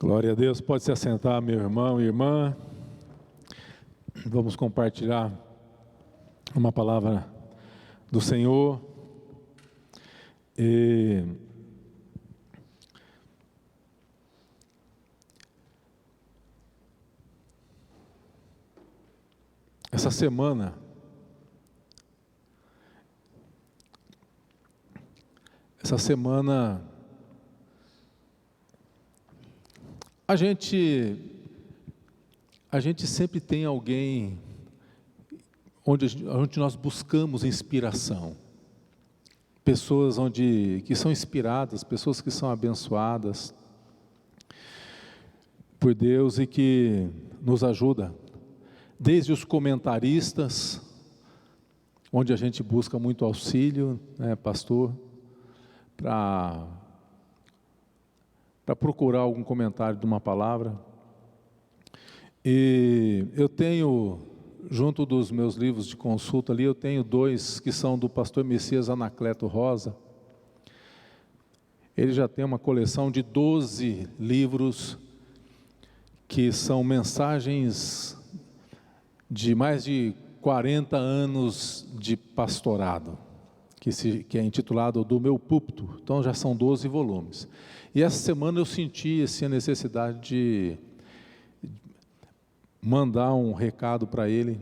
Glória a Deus, pode se assentar, meu irmão e irmã. Vamos compartilhar uma palavra do Senhor. Essa semana, a gente sempre tem alguém onde nós buscamos inspiração, pessoas que são inspiradas, pessoas que são abençoadas por Deus e que nos ajudam, desde os comentaristas, onde a gente busca muito auxílio, né, pastor, para procurar algum comentário de uma palavra. E eu tenho, junto dos meus livros de consulta ali, eu tenho 2 que são do pastor Messias Anacleto Rosa. Ele já tem uma coleção de 12 livros, que são mensagens de mais de 40 anos de pastorado, que é intitulado Do Meu Púlpito. Então já são 12 volumes. E essa semana eu senti a necessidade de mandar um recado para ele,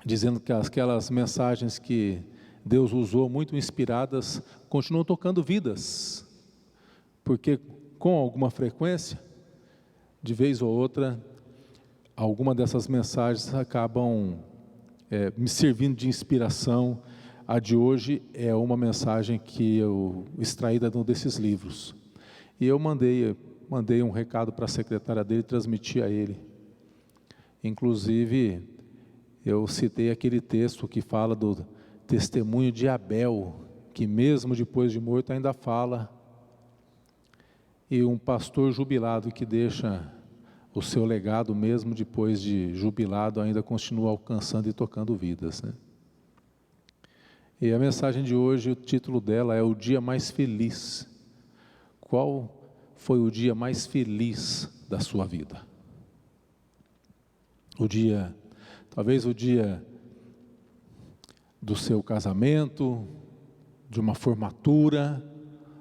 dizendo que aquelas mensagens que Deus usou, muito inspiradas, continuam tocando vidas, porque com alguma frequência, de vez ou outra, alguma dessas mensagens acabam me servindo de inspiração. A de hoje é uma mensagem que eu extraída de um desses livros. E eu mandei um recado para a secretária dele, transmiti a ele. Inclusive, eu citei aquele texto que fala do testemunho de Abel, que mesmo depois de morto ainda fala, e um pastor jubilado que deixa o seu legado, mesmo depois de jubilado, ainda continua alcançando e tocando vidas, né? E a mensagem de hoje, o título dela é O Dia Mais Feliz. Qual foi o dia mais feliz da sua vida? Talvez o dia do seu casamento, de uma formatura,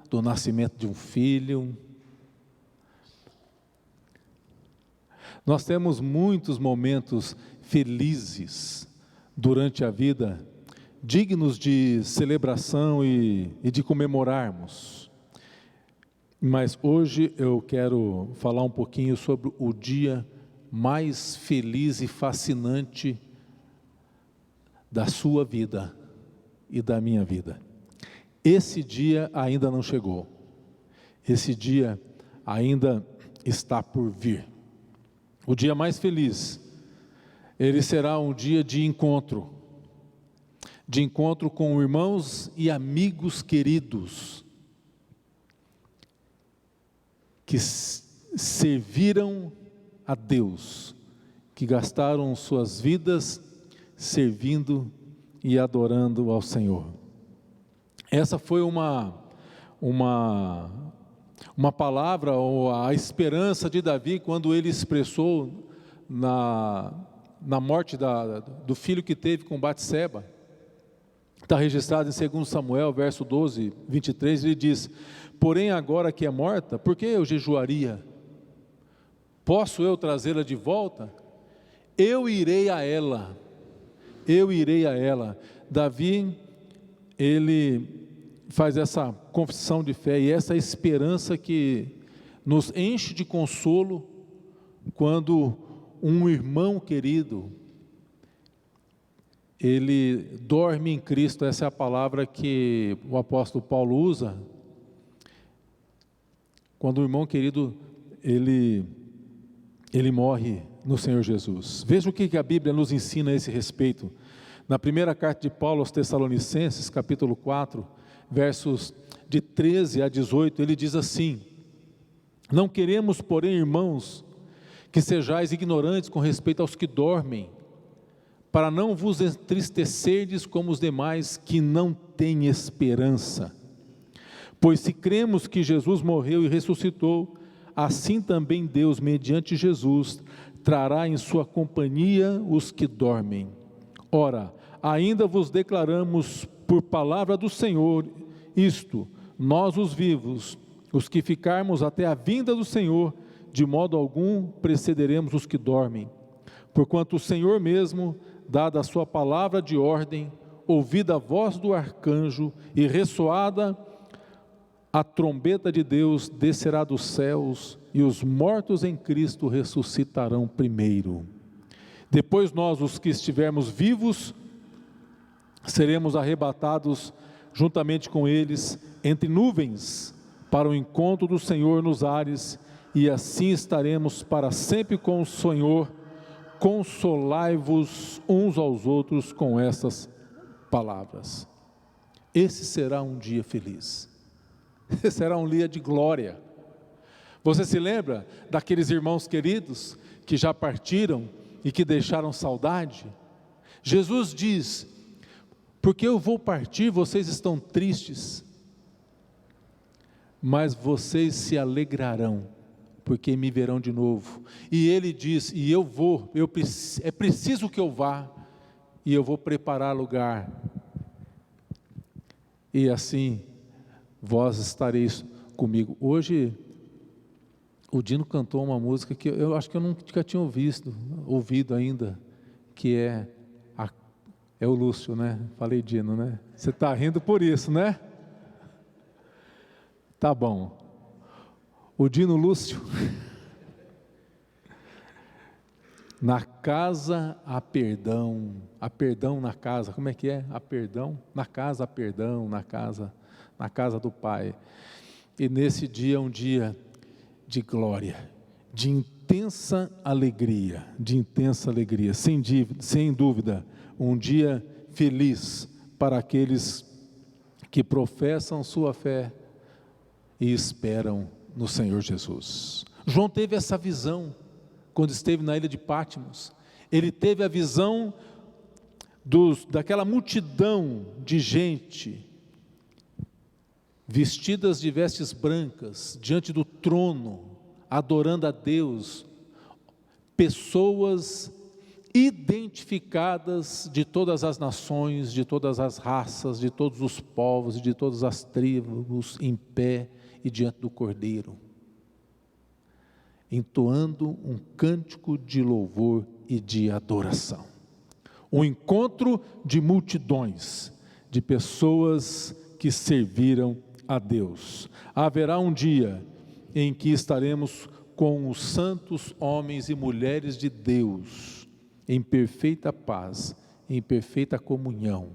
do nascimento de um filho. Nós temos muitos momentos felizes durante a vida, dignos de celebração e de comemorarmos. Mas hoje eu quero falar um pouquinho sobre o dia mais feliz e fascinante da sua vida e da minha vida. Esse dia ainda não chegou. Esse dia ainda está por vir. O dia mais feliz, ele será um dia de encontro com irmãos e amigos queridos, que serviram a Deus, que gastaram suas vidas servindo e adorando ao Senhor. Essa foi uma palavra, ou a esperança de Davi, quando ele expressou na morte do filho que teve com Batseba. Está registrado em 2 Samuel, verso 12, 23, ele diz: porém agora que é morta, por que eu jejuaria? Posso eu trazê-la de volta? Eu irei a ela. Davi, ele faz essa confissão de fé e essa esperança que nos enche de consolo quando um irmão querido, ele dorme em Cristo. Essa é a palavra que o apóstolo Paulo usa, quando o irmão querido, ele morre no Senhor Jesus. Veja o que a Bíblia nos ensina a esse respeito. Na primeira carta de Paulo aos Tessalonicenses, capítulo 4, versos de 13 a 18, ele diz assim: não queremos, porém, irmãos, que sejais ignorantes com respeito aos que dormem, para não vos entristecerdes como os demais que não têm esperança. Pois se cremos que Jesus morreu e ressuscitou, assim também Deus, mediante Jesus, trará em sua companhia os que dormem. Ora, ainda vos declaramos por palavra do Senhor isto: nós os vivos, os que ficarmos até a vinda do Senhor, de modo algum precederemos os que dormem. Porquanto o Senhor mesmo, dada a sua palavra de ordem, ouvida a voz do arcanjo e ressoada a trombeta de Deus, descerá dos céus, e os mortos em Cristo ressuscitarão primeiro. Depois nós, os que estivermos vivos, seremos arrebatados juntamente com eles entre nuvens para o encontro do Senhor nos ares, e assim estaremos para sempre com o Senhor. Consolai-vos uns aos outros com estas palavras. Esse será um dia feliz, será um dia de glória. Você se lembra daqueles irmãos queridos que já partiram e que deixaram saudade? Jesus diz: porque eu vou partir, vocês estão tristes, mas vocês se alegrarão, porque me verão de novo. E ele diz: e eu vou, é preciso que eu vá, e eu vou preparar lugar, e assim vós estareis comigo. Hoje o Dino cantou uma música que eu acho que eu nunca tinha ouvido ainda, que é o Lúcio, né? Falei Dino, né? Você está rindo por isso, né? Tá bom. O Dino Lúcio. Na casa há perdão na casa. Como é que é? Há perdão? Na casa há perdão, na casa do Pai. E nesse dia é um dia de glória, de intensa alegria, sem dúvida, um dia feliz para aqueles que professam sua fé e esperam no Senhor Jesus. João teve essa visão quando esteve na ilha de Patmos. Ele teve a visão daquela multidão de gente vestidas de vestes brancas diante do trono, adorando a Deus, pessoas identificadas de todas as nações, de todas as raças, de todos os povos e de todas as tribos, em pé e diante do Cordeiro, entoando um cântico de louvor e de adoração. Um encontro de multidões, de pessoas que serviram a Deus. Haverá um dia em que estaremos com os santos homens e mulheres de Deus, em perfeita paz, em perfeita comunhão.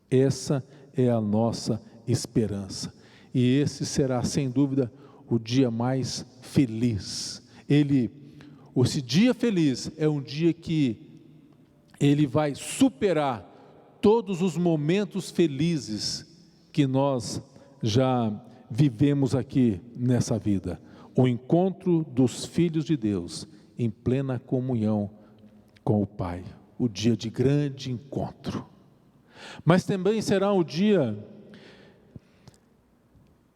Essa é a nossa esperança, e esse será sem dúvida o dia mais feliz. Esse dia feliz é um dia que ele vai superar todos os momentos felizes que nós já vivemos aqui nessa vida. O encontro dos filhos de Deus em plena comunhão com o Pai, o dia de grande encontro. Mas também será o dia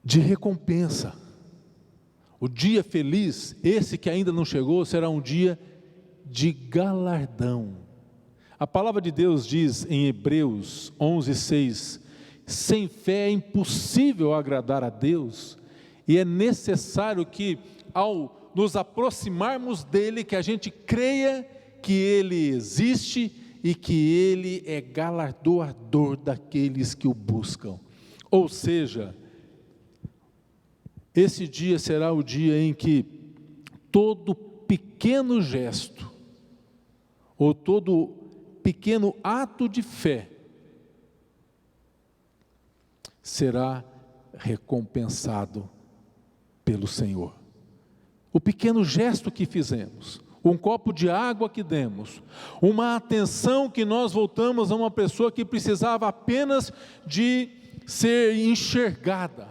de recompensa. O dia feliz, esse que ainda não chegou, será um dia de galardão. A palavra de Deus diz em Hebreus 11:6, sem fé é impossível agradar a Deus, e é necessário que, ao nos aproximarmos dEle, que a gente creia que Ele existe e que Ele é galardoador daqueles que o buscam. Ou seja, esse dia será o dia em que todo pequeno gesto, ou todo pequeno ato de fé, será recompensado pelo Senhor. O pequeno gesto que fizemos, um copo de água que demos, uma atenção que nós voltamos a uma pessoa que precisava apenas de ser enxergada,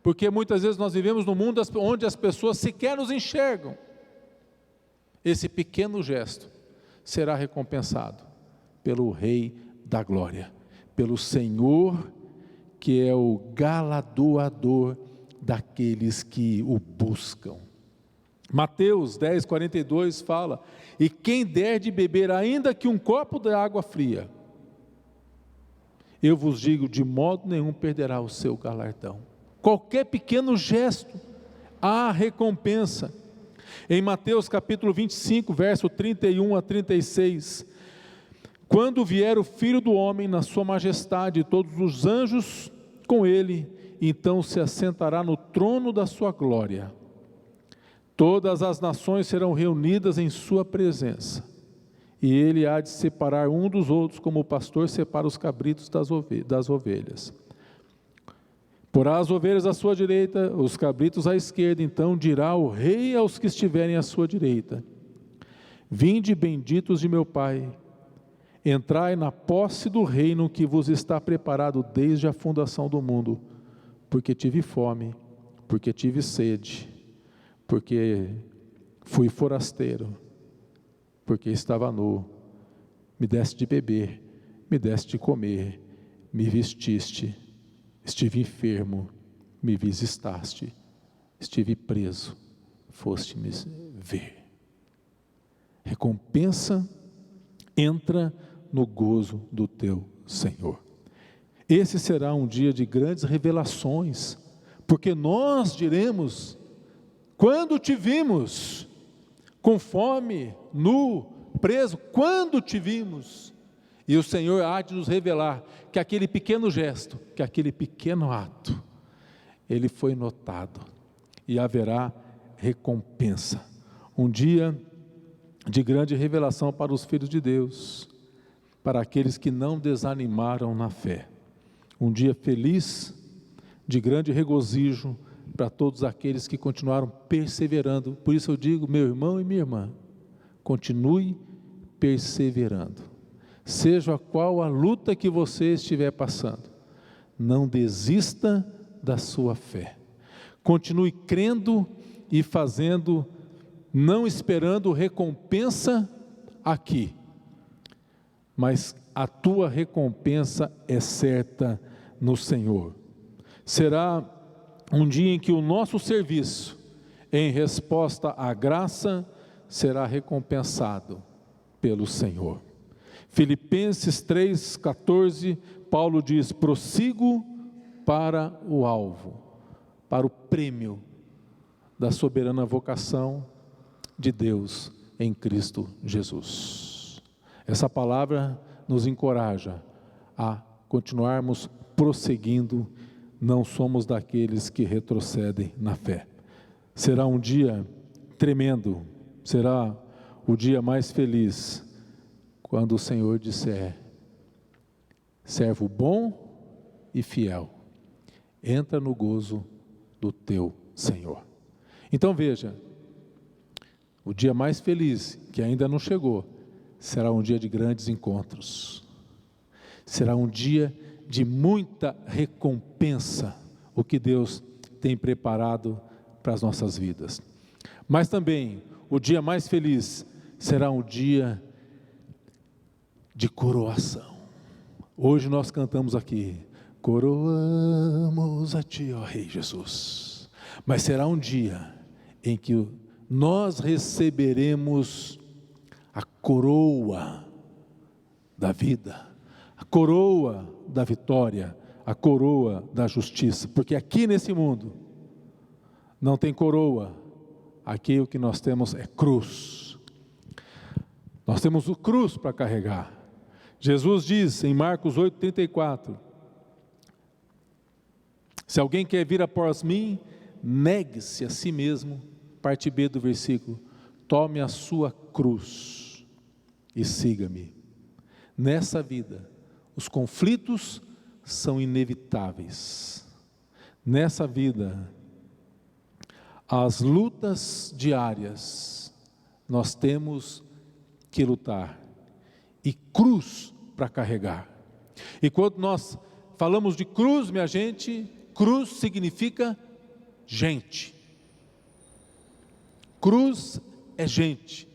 porque muitas vezes nós vivemos num mundo onde as pessoas sequer nos enxergam. Esse pequeno gesto será recompensado pelo Rei da Glória, pelo Senhor, que é o galardoador daqueles que o buscam. Mateus 10:42 fala: e quem der de beber ainda que um copo de água fria, eu vos digo, de modo nenhum perderá o seu galardão. Qualquer pequeno gesto, há recompensa. Em Mateus capítulo 25, verso 31 a 36, quando vier o Filho do Homem na sua majestade, e todos os anjos com ele, então se assentará no trono da sua glória. Todas as nações serão reunidas em sua presença, e ele há de separar um dos outros, como o pastor separa os cabritos das ovelhas. Porá as ovelhas à sua direita, os cabritos à esquerda. Então dirá o rei aos que estiverem à sua direita: vinde, benditos de meu Pai, entrai na posse do reino que vos está preparado desde a fundação do mundo, porque tive fome, porque tive sede, porque fui forasteiro, porque estava nu, me deste de beber, me deste de comer, me vestiste, estive enfermo, me visitaste, estive preso, foste-me ver. Recompensa entra no gozo do teu Senhor. Esse será um dia de grandes revelações, porque nós diremos: quando te vimos com fome, nu, preso, quando te vimos? E o Senhor há de nos revelar que aquele pequeno gesto, que aquele pequeno ato, ele foi notado, e haverá recompensa. Um dia de grande revelação para os filhos de Deus, para aqueles que não desanimaram na fé. Um dia feliz, de grande regozijo, para todos aqueles que continuaram perseverando. Por isso eu digo, meu irmão e minha irmã, continue perseverando. Seja qual a luta que você estiver passando, não desista da sua fé. Continue crendo e fazendo, não esperando recompensa aqui, mas a tua recompensa é certa no Senhor. Será um dia em que o nosso serviço, em resposta à graça, será recompensado pelo Senhor. Filipenses 3,14, Paulo diz: prossigo para o alvo, para o prêmio da soberana vocação de Deus em Cristo Jesus. Essa palavra nos encoraja a continuarmos prosseguindo, não somos daqueles que retrocedem na fé. Será um dia tremendo, será o dia mais feliz, quando o Senhor disser: servo bom e fiel, entra no gozo do teu Senhor. Então veja, o dia mais feliz, que ainda não chegou, será um dia de grandes encontros, será um dia de muita recompensa, o que Deus tem preparado para as nossas vidas. Mas também, o dia mais feliz será um dia de coroação. Hoje nós cantamos aqui: coroamos a ti, ó Rei Jesus. Mas será um dia em que nós receberemos a coroa da vida, a coroa da vitória, a coroa da justiça, porque aqui nesse mundo não tem coroa, aqui o que nós temos é cruz. Nós temos o cruz para carregar. Jesus diz em Marcos 8,34: se alguém quer vir após mim, negue-se a si mesmo. Parte B do versículo: tome a sua cruz e siga-me. Nessa vida, os conflitos são inevitáveis. Nessa vida, as lutas diárias, nós temos que lutar, e cruz para carregar. E quando nós falamos de cruz, minha gente, cruz significa gente. Cruz é gente.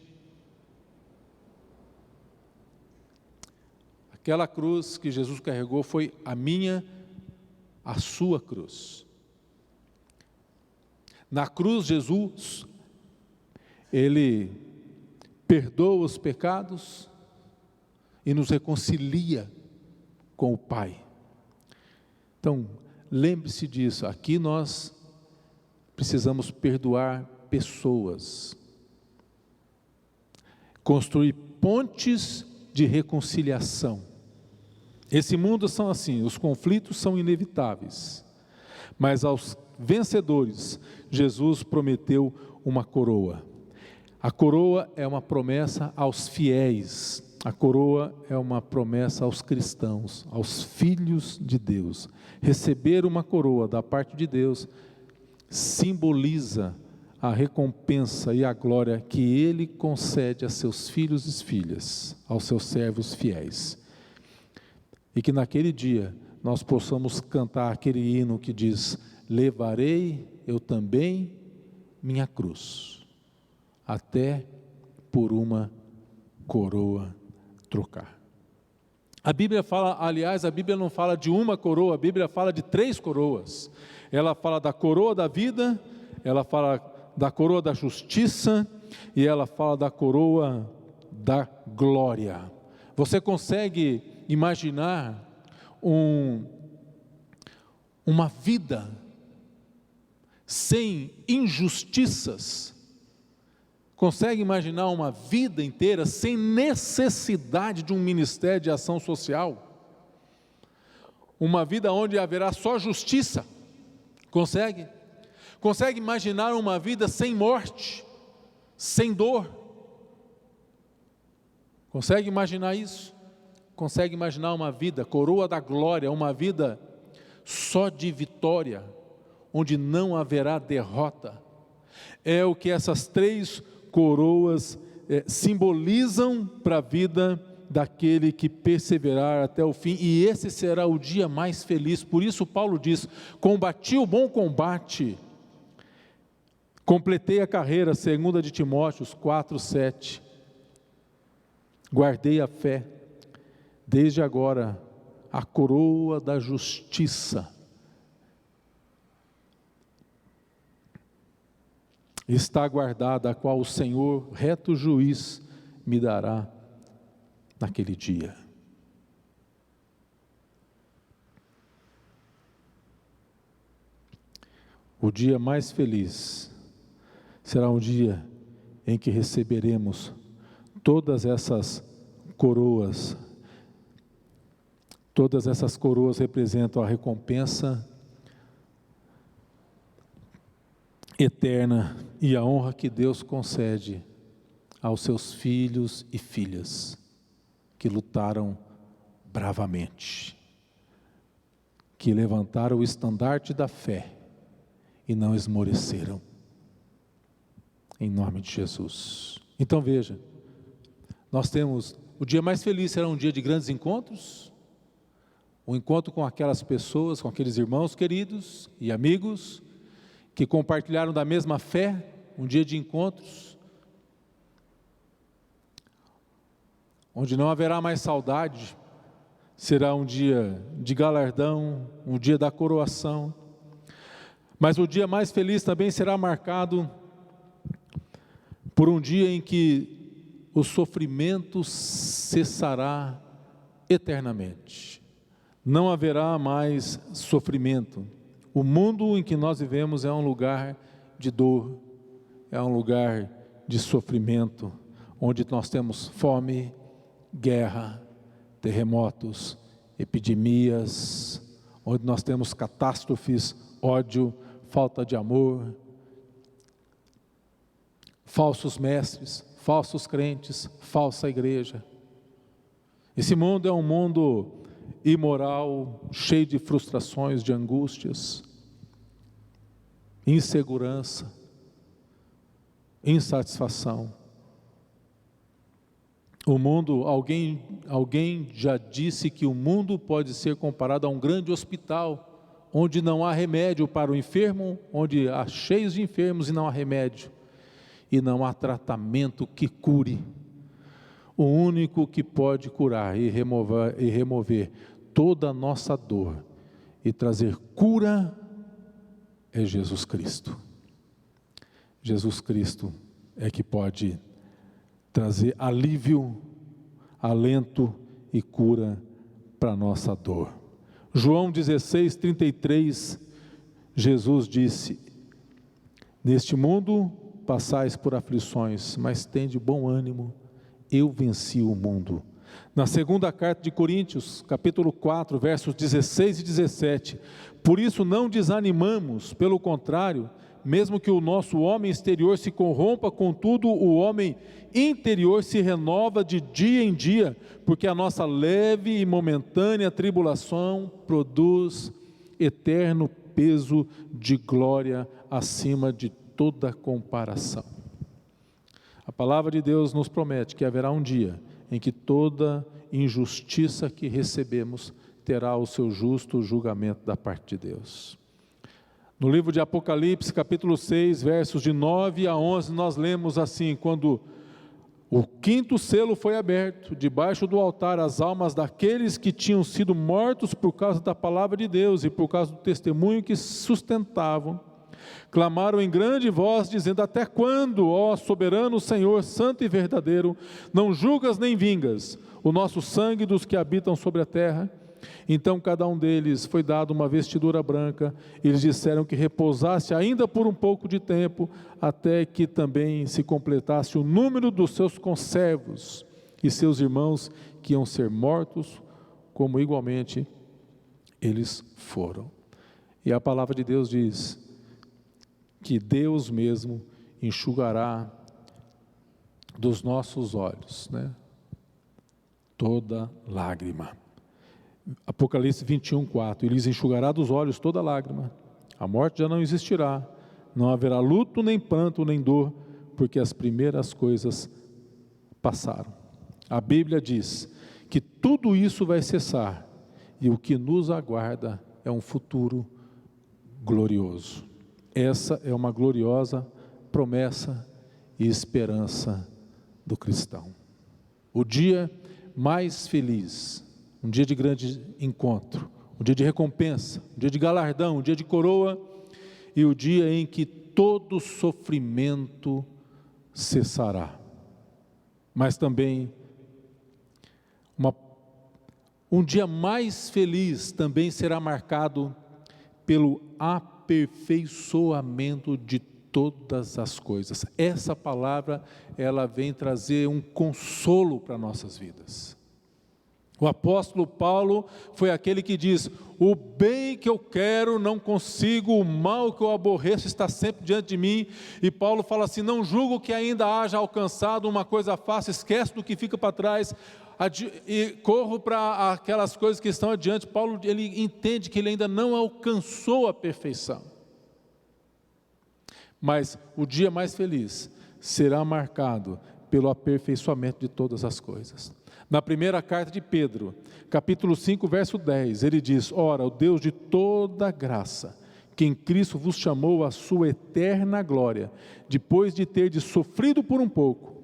Aquela cruz que Jesus carregou foi a minha, a sua cruz. Na cruz, Jesus Ele perdoa os pecados e nos reconcilia com o Pai. Então, lembre-se disso, aqui nós precisamos perdoar pessoas, construir pontes de reconciliação. Esse mundo são assim, os conflitos são inevitáveis, mas aos vencedores, Jesus prometeu uma coroa. A coroa é uma promessa aos fiéis, a coroa é uma promessa aos cristãos, aos filhos de Deus. Receber uma coroa da parte de Deus simboliza a recompensa e a glória que Ele concede a seus filhos e filhas, aos seus servos fiéis. E que naquele dia nós possamos cantar aquele hino que diz: levarei eu também minha cruz, até por uma coroa trocar. A Bíblia fala, aliás, a Bíblia não fala de uma coroa, a Bíblia fala de 3 coroas. Ela fala da coroa da vida, ela fala da coroa da justiça e ela fala da coroa da glória. Você consegue imaginar uma vida sem injustiças? Consegue imaginar uma vida inteira sem necessidade de um ministério de ação social? Uma vida onde haverá só justiça? Consegue? Consegue imaginar uma vida sem morte, sem dor? Consegue imaginar isso? Consegue imaginar uma vida, coroa da glória, uma vida só de vitória, onde não haverá derrota? É o que essas 3 coroas simbolizam para a vida daquele que perseverar até o fim, e esse será o dia mais feliz. Por isso Paulo diz: combati o bom combate, completei a carreira, 2 de Timóteo 4:7, guardei a fé, desde agora a coroa da justiça está guardada, a qual o Senhor, reto juiz, me dará naquele dia. O dia mais feliz será um dia em que receberemos todas essas coroas. Todas essas coroas representam a recompensa eterna e a honra que Deus concede aos seus filhos e filhas que lutaram bravamente, que levantaram o estandarte da fé e não esmoreceram, em nome de Jesus. Então veja, nós temos, o dia mais feliz será um dia de grandes encontros, um encontro com aquelas pessoas, com aqueles irmãos queridos e amigos, que compartilharam da mesma fé, um dia de encontros, onde não haverá mais saudade, será um dia de galardão, um dia da coroação. Mas o dia mais feliz também será marcado por um dia em que o sofrimento cessará eternamente. Não haverá mais sofrimento. O mundo em que nós vivemos é um lugar de dor, é um lugar de sofrimento, onde nós temos fome, guerra, terremotos, epidemias, onde nós temos catástrofes, ódio, falta de amor, falsos mestres, falsos crentes, falsa igreja. Esse mundo é um mundo imoral, cheio de frustrações, de angústias, insegurança, insatisfação. O mundo, alguém já disse que o mundo pode ser comparado a um grande hospital, onde não há remédio para o enfermo, onde há cheios de enfermos e não há remédio, e não há tratamento que cure. O único que pode curar e remover toda a nossa dor e trazer cura é Jesus Cristo. Jesus Cristo é que pode trazer alívio, alento e cura para a nossa dor. João 16:33, Jesus disse: neste mundo passais por aflições, mas tende bom ânimo, eu venci o mundo. Na segunda carta de Coríntios, capítulo 4, versos 16 e 17, por isso não desanimamos, pelo contrário, mesmo que o nosso homem exterior se corrompa, contudo o homem interior se renova de dia em dia, porque a nossa leve e momentânea tribulação produz eterno peso de glória acima de toda comparação. A palavra de Deus nos promete que haverá um dia em que toda injustiça que recebemos terá o seu justo julgamento da parte de Deus. No livro de Apocalipse, capítulo 6, versos de 9 a 11, nós lemos assim: quando o quinto selo foi aberto, debaixo do altar, as almas daqueles que tinham sido mortos por causa da palavra de Deus e por causa do testemunho que sustentavam, clamaram em grande voz, dizendo: até quando, ó soberano Senhor, santo e verdadeiro, não julgas nem vingas o nosso sangue dos que habitam sobre a terra? Então cada um deles foi dado uma vestidura branca, e eles disseram que repousasse ainda por um pouco de tempo, até que também se completasse o número dos seus conservos e seus irmãos, que iam ser mortos, como igualmente eles foram. E a palavra de Deus diz que Deus mesmo enxugará dos nossos olhos, toda lágrima. Apocalipse 21:4, Ele lhes enxugará dos olhos toda lágrima, a morte já não existirá, não haverá luto, nem pranto, nem dor, porque as primeiras coisas passaram. A Bíblia diz que tudo isso vai cessar, e o que nos aguarda é um futuro glorioso. Essa é uma gloriosa promessa e esperança do cristão. O dia mais feliz, um dia de grande encontro, um dia de recompensa, um dia de galardão, um dia de coroa, e o dia em que todo sofrimento cessará. Mas também, um dia mais feliz também será marcado pelo aperfeiçoamento de todas as coisas. Essa palavra, ela vem trazer um consolo para nossas vidas. O apóstolo Paulo foi aquele que diz: o bem que eu quero não consigo, o mal que eu aborreço está sempre diante de mim. E Paulo fala assim: não julgo que ainda haja alcançado uma coisa fácil, esquece do que fica para trás e corro para aquelas coisas que estão adiante. Paulo, ele entende que ele ainda não alcançou a perfeição, mas o dia mais feliz será marcado pelo aperfeiçoamento de todas as coisas. Na primeira carta de Pedro, capítulo 5, verso 10, ele diz: ora, o Deus de toda graça, que em Cristo vos chamou à sua eterna glória, depois de terdes sofrido por um pouco,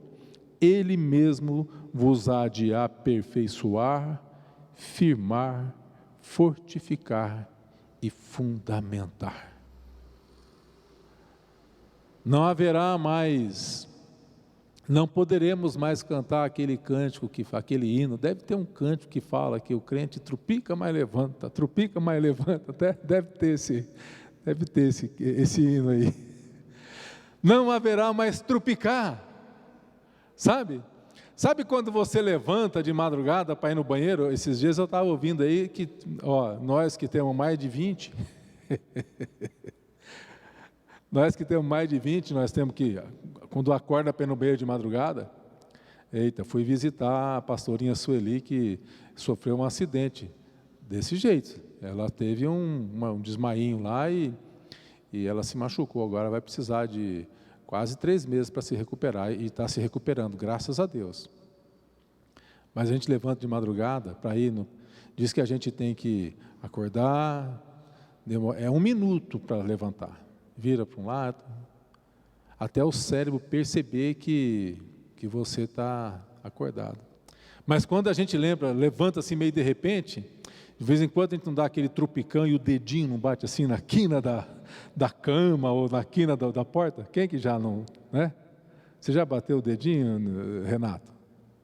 Ele mesmo vos há de aperfeiçoar, firmar, fortificar e fundamentar. Não haverá mais, não poderemos mais cantar aquele cântico, aquele hino. Deve ter um cântico que fala que o crente trupica, mas levanta, até deve ter esse hino aí. Não haverá mais trupicar, sabe quando você levanta de madrugada para ir no banheiro? Esses dias eu estava ouvindo aí que, nós que temos mais de 20, nós temos que, quando acorda para ir no banheiro de madrugada, fui visitar a pastorinha Sueli, que sofreu um acidente desse jeito. Ela teve um desmainho lá e ela se machucou. Agora vai precisar de quase 3 meses para se recuperar, e está se recuperando, graças a Deus. Mas a gente levanta de madrugada para ir, diz que a gente tem que acordar, é 1 minuto para levantar, vira para um lado, até o cérebro perceber que você está acordado. Mas quando a gente levanta assim meio de repente, de vez em quando a gente não dá aquele trupicão e o dedinho não bate assim na quina da cama ou na quina da porta? Quem que já não, né? Você já bateu o dedinho, Renato?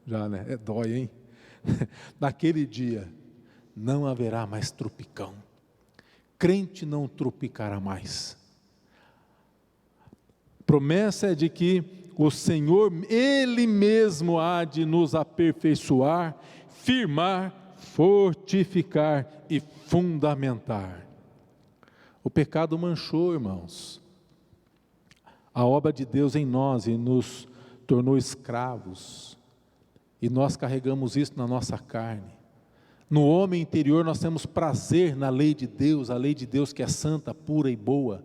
Já, né? Dói, hein? Naquele dia, não haverá mais tropicão. Crente não tropicará mais. Promessa é de que o Senhor, Ele mesmo há de nos aperfeiçoar, firmar, fortificar e fundamentar. O pecado manchou, irmãos, a obra de Deus em nós e nos tornou escravos, e nós carregamos isso na nossa carne. No homem interior nós temos prazer na lei de Deus, a lei de Deus que é santa, pura e boa,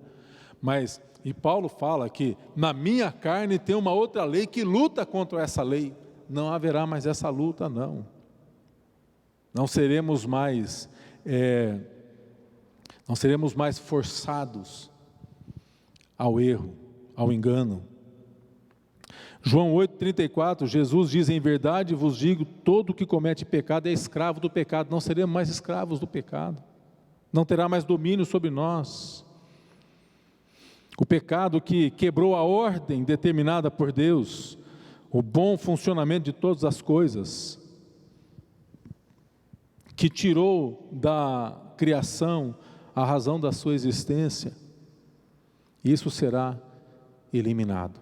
e Paulo fala que na minha carne tem uma outra lei que luta contra essa lei. Não haverá mais essa luta, não. Não seremos mais forçados ao erro, ao engano. João 8,34, Jesus diz: em verdade vos digo, todo que comete pecado é escravo do pecado. Não seremos mais escravos do pecado, não terá mais domínio sobre nós. O pecado que quebrou a ordem determinada por Deus, o bom funcionamento de todas as coisas, que tirou da criação a razão da sua existência, isso será eliminado.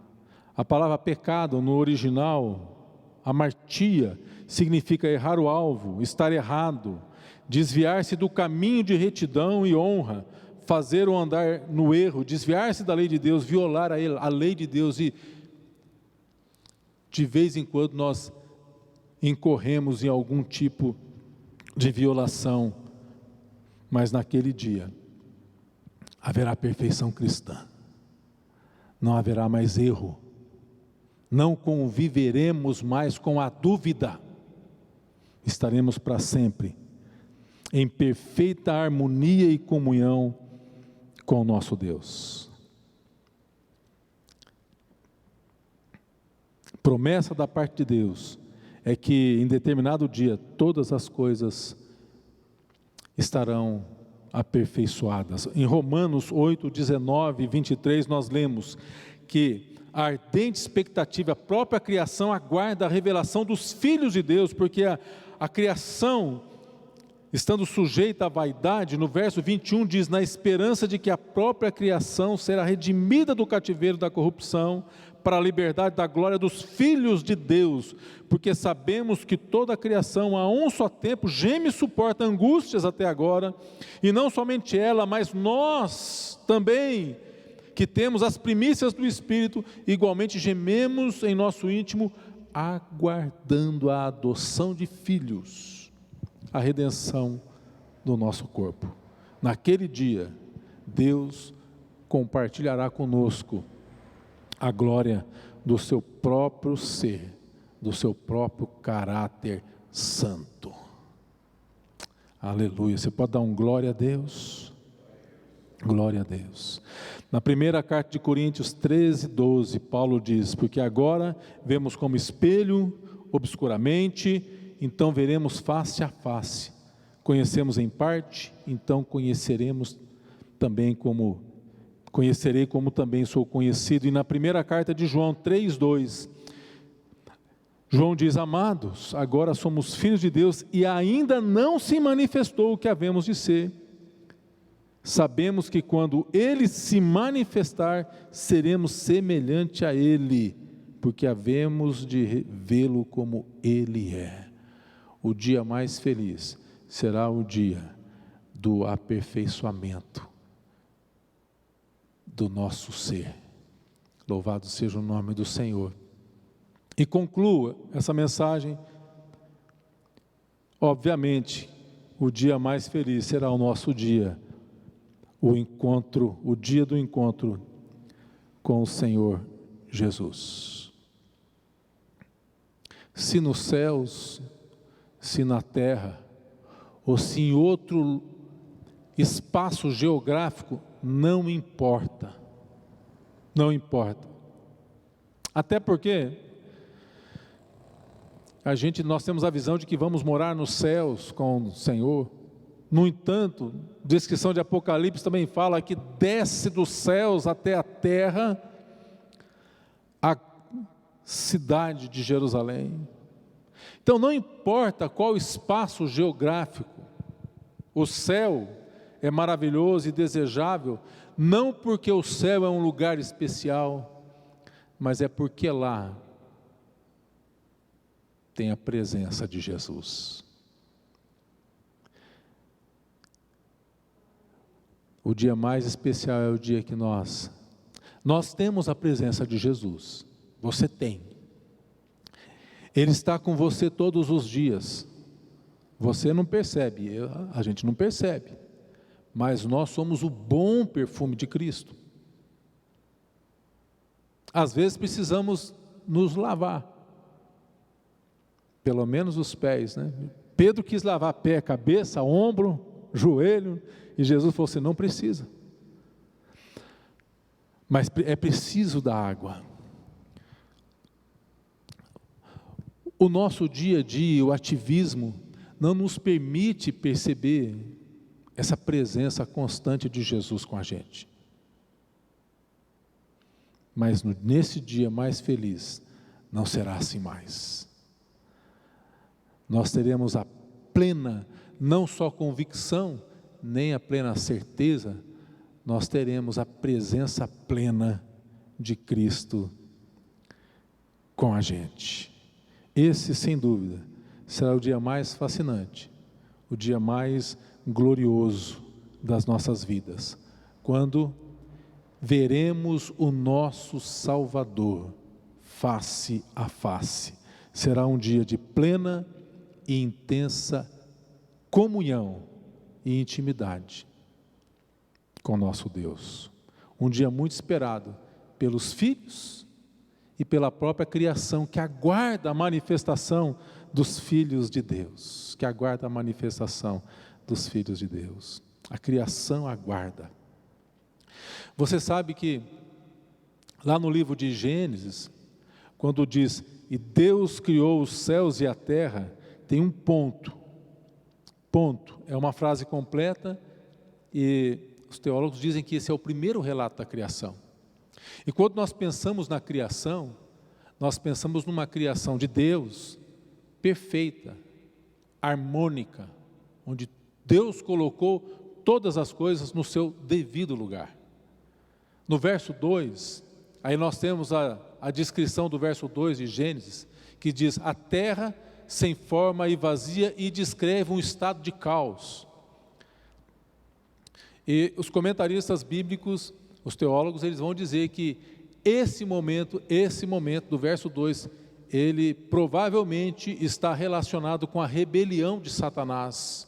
A palavra pecado no original, amartia, significa errar o alvo, estar errado, desviar-se do caminho de retidão e honra, fazer ou andar no erro, desviar-se da lei de Deus, violar a lei de Deus, e de vez em quando nós incorremos em algum tipo de violação, mas naquele dia haverá perfeição cristã, não haverá mais erro, não conviveremos mais com a dúvida, estaremos para sempre em perfeita harmonia e comunhão com o nosso Deus. Promessa da parte de Deus é que em determinado dia todas as coisas estarão aperfeiçoadas. Em Romanos 8, 19 e 23 nós lemos que a ardente expectativa, a própria criação aguarda a revelação dos filhos de Deus, porque a criação, estando sujeita à vaidade, no verso 21 diz: na esperança de que a própria criação será redimida do cativeiro da corrupção, para a liberdade da glória dos filhos de Deus, porque sabemos que toda a criação a um só tempo geme e suporta angústias até agora, e não somente ela, mas nós também, que temos as primícias do Espírito, igualmente gememos em nosso íntimo, aguardando a adoção de filhos, a redenção do nosso corpo. Naquele dia, Deus compartilhará conosco a glória do seu próprio ser, do seu próprio caráter santo. Aleluia. Você pode dar um glória a Deus? Glória a Deus. Na primeira carta de Coríntios 13, 12, Paulo diz: porque agora vemos como espelho, obscuramente, então veremos face a face. Conhecemos em parte, então conhecerei como também sou conhecido. E na primeira carta de João 3, 2, João diz: amados, agora somos filhos de Deus e ainda não se manifestou o que havemos de ser. Sabemos que quando Ele se manifestar, seremos semelhante a Ele, porque havemos de vê-lo como Ele é. O dia mais feliz será o dia do aperfeiçoamento do nosso ser. Louvado seja o nome do Senhor. E conclua essa mensagem. Obviamente, o dia mais feliz será o nosso dia, o dia do encontro com o Senhor Jesus. Se nos céus, se na terra, ou se em outro espaço geográfico, não importa, não importa. Até porque nós temos a visão de que vamos morar nos céus com o Senhor. No entanto, a descrição de Apocalipse também fala que desce dos céus até a terra cidade de Jerusalém. Então não importa qual espaço geográfico, o céu é maravilhoso e desejável, não porque o céu é um lugar especial, mas é porque lá tem a presença de Jesus. O dia mais especial é o dia que nós temos a presença de Jesus. Você tem. Ele está com você todos os dias. Você não percebe, a gente não percebe, mas nós somos o bom perfume de Cristo. Às vezes precisamos nos lavar, pelo menos os pés, né? Pedro quis lavar pé, cabeça, ombro, joelho, e Jesus falou assim: não precisa, mas é preciso da água. O nosso dia a dia, o ativismo, não nos permite perceber essa presença constante de Jesus com a gente. Mas nesse dia mais feliz, não será assim mais. Nós teremos a plena, não só convicção, nem a plena certeza, nós teremos a presença plena de Cristo com a gente. Esse, sem dúvida, será o dia mais fascinante, o dia mais glorioso das nossas vidas, quando veremos o nosso Salvador face a face. Será um dia de plena e intensa comunhão e intimidade com nosso Deus. Um dia muito esperado pelos filhos e pela própria criação, que aguarda a manifestação dos filhos de Deus, que aguarda a manifestação dos filhos de Deus. A criação aguarda. Você sabe que lá no livro de Gênesis, quando diz, e Deus criou os céus e a terra, tem um ponto, é uma frase completa, e os teólogos dizem que esse é o primeiro relato da criação. E quando nós pensamos na criação, nós pensamos numa criação de Deus, perfeita, harmônica, onde Deus colocou todas as coisas no seu devido lugar. No verso 2, aí nós temos a descrição do verso 2 de Gênesis, que diz, a terra sem forma e vazia, e descreve um estado de caos. E os comentaristas bíblicos, os teólogos, eles vão dizer que esse momento do verso 2, ele provavelmente está relacionado com a rebelião de Satanás,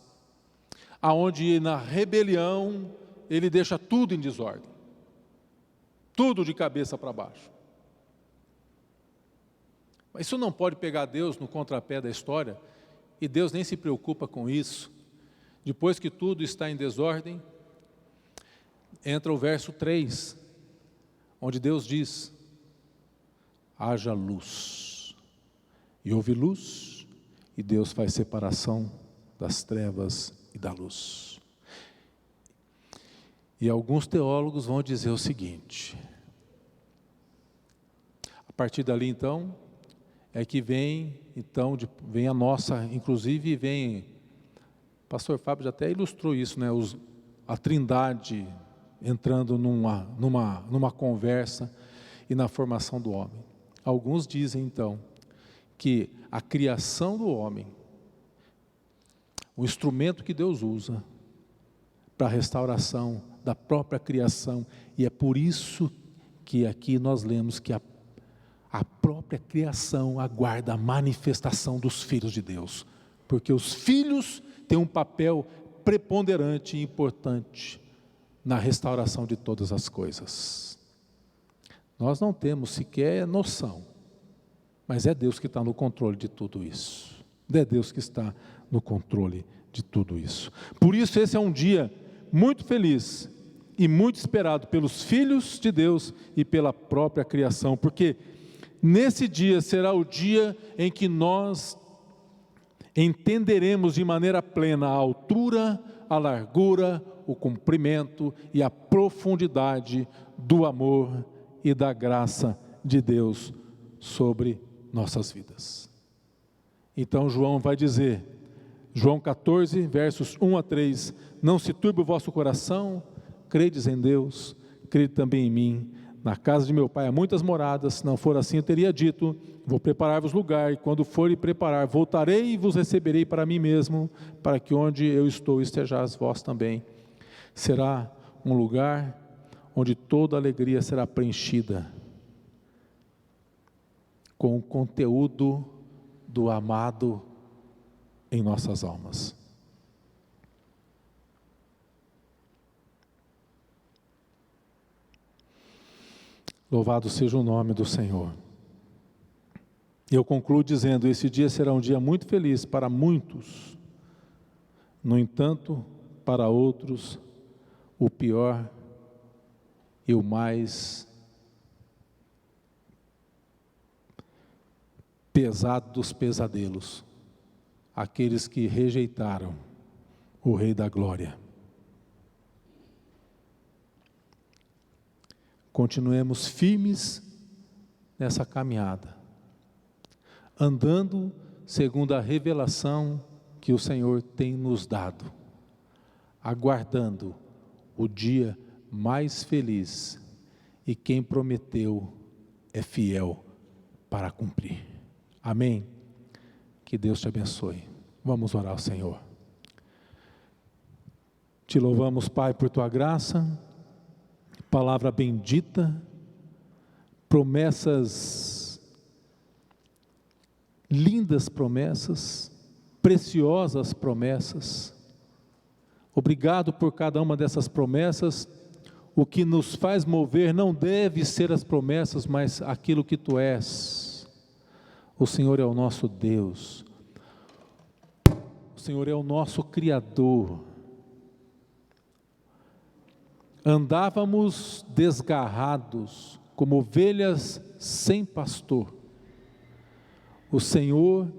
aonde na rebelião ele deixa tudo em desordem, tudo de cabeça para baixo. Mas isso não pode pegar Deus no contrapé da história, e Deus nem se preocupa com isso. Depois que tudo está em desordem, entra o verso 3, onde Deus diz, haja luz, e houve luz, e Deus faz separação das trevas e da luz. E alguns teólogos vão dizer o seguinte, a partir dali então, é que vem a nossa, inclusive vem, o pastor Fábio já até ilustrou isso, né? A trindade entrando numa conversa e na formação do homem. Alguns dizem então, que a criação do homem, o instrumento que Deus usa para a restauração da própria criação, e é por isso que aqui nós lemos que a própria criação aguarda a manifestação dos filhos de Deus, porque os filhos têm um papel preponderante e importante na restauração de todas as coisas. Nós não temos sequer noção, mas é Deus que está no controle de tudo isso, é Deus que está no controle de tudo isso. Por isso esse é um dia muito feliz e muito esperado pelos filhos de Deus e pela própria criação, porque nesse dia será o dia em que nós entenderemos de maneira plena a altura, a largura, o comprimento e a profundidade do amor e da graça de Deus sobre nossas vidas. Então João vai dizer, João 14, versos 1 a 3, não se turbe o vosso coração, credes em Deus, crede também em mim. Na casa de meu pai há muitas moradas, se não for assim eu teria dito, vou preparar-vos lugar, e quando for preparar, voltarei e vos receberei para mim mesmo, para que onde eu estou estejais vós também. Será um lugar onde toda alegria será preenchida com o conteúdo do amado em nossas almas. Louvado seja o nome do Senhor. Eu concluo dizendo, esse dia será um dia muito feliz para muitos, no entanto, para outros, o pior e o mais pesado dos pesadelos, aqueles que rejeitaram o Rei da Glória. Continuemos firmes nessa caminhada, andando segundo a revelação que o Senhor tem nos dado, aguardando o dia mais feliz, e quem prometeu é fiel para cumprir. Amém? Que Deus te abençoe. Vamos orar ao Senhor. Te louvamos, Pai, por tua graça, palavra bendita, promessas, lindas promessas, preciosas promessas. Obrigado por cada uma dessas promessas. O que nos faz mover não deve ser as promessas, mas aquilo que tu és. O Senhor é o nosso Deus, o Senhor é o nosso Criador. Andávamos desgarrados, como ovelhas sem pastor. O Senhor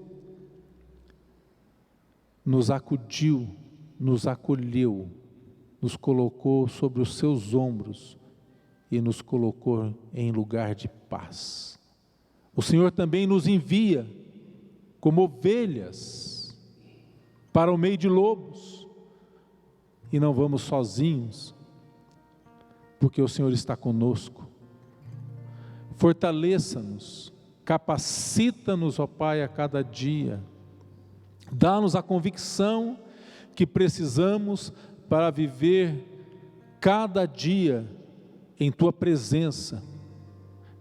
nos acudiu, nos acolheu, nos colocou sobre os seus ombros e nos colocou em lugar de paz. O Senhor também nos envia como ovelhas para o meio de lobos, e não vamos sozinhos, porque o Senhor está conosco. Fortaleça-nos, capacita-nos, ó Pai, a cada dia, dá-nos a convicção que precisamos para viver cada dia em Tua presença,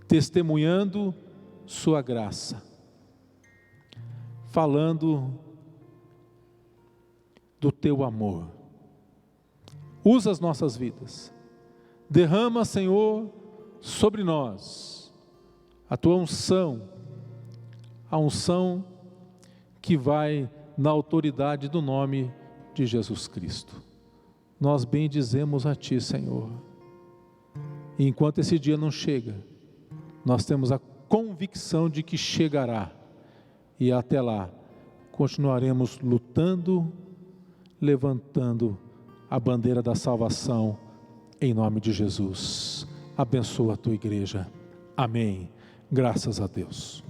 testemunhando Sua graça, falando do Teu amor. Usa as nossas vidas, derrama, Senhor, sobre nós a Tua unção, a unção que vai na autoridade do nome de Jesus Cristo. Nós bendizemos a Ti, Senhor, e enquanto esse dia não chega, nós temos a convicção de que chegará, e até lá continuaremos lutando, levantando a bandeira da salvação em nome de Jesus. Abençoa a tua igreja. Amém. Graças a Deus.